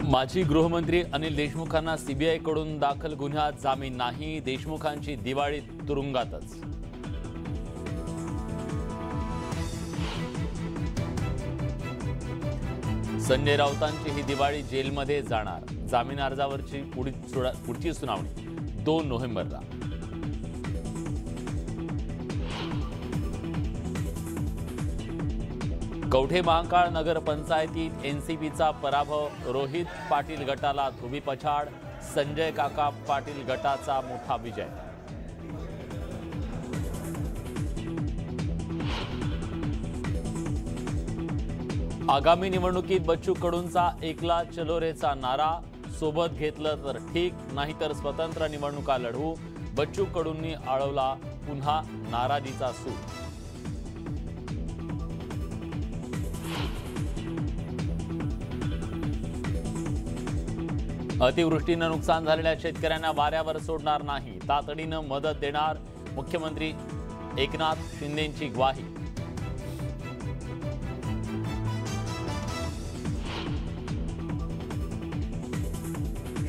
माजी गृहमंत्री अनिल देशमुखांना सीबीआय कडून दाखल गुन्ह्यात जामीन नाही। देशमुखांची दिवाळी तुरुंगातच। संजय राऊतांची ही दिवाळी जेलमध्ये जाणार। जामीन अर्जावरची पुढची सुनावणी 2 नोव्हेंबरला। कवठे महांकाळ नगर पंचायतीत एनसीपीचा पराभव। रोहित पाटील गटाला धोबी पछाड। संजय काका पाटील गटाचा मोठा विजय। आगामी निवडणुकीत बच्चू कडूंचा एकला चलो रेचा नारा। सोबत घेतलं तर ठीक, नाहीतर स्वतंत्र निवडणुका लढवू। बच्चू कडूंनी आळवला पुन्हा नाराजीचा सूर। अतिवृष्टीनं नुकसान झालेल्या शेतकऱ्यांना वाऱ्यावर सोडणार नाही। तातडीनं मदत देणार। मुख्यमंत्री एकनाथ शिंदेंची ग्वाही।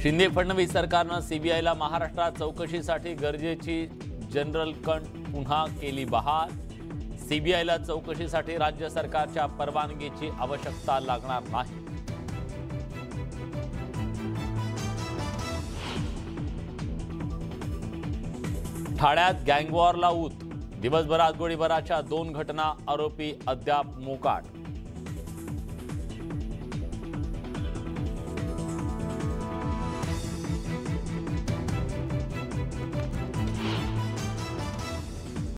शिंदे फडणवीस सरकारनं सीबीआयला महाराष्ट्रात चौकशीसाठी गरजेची जनरल कंट पुन्हा केली बहाल। सीबीआयला चौकशीसाठी राज्य सरकारच्या परवानगीची आवश्यकता लागणार नाही। ठाण्यात गँगवॉरला ऊत। दिवसभरात गोळीबाराच्या 2 घटना। आरोपी अद्याप मोकाट।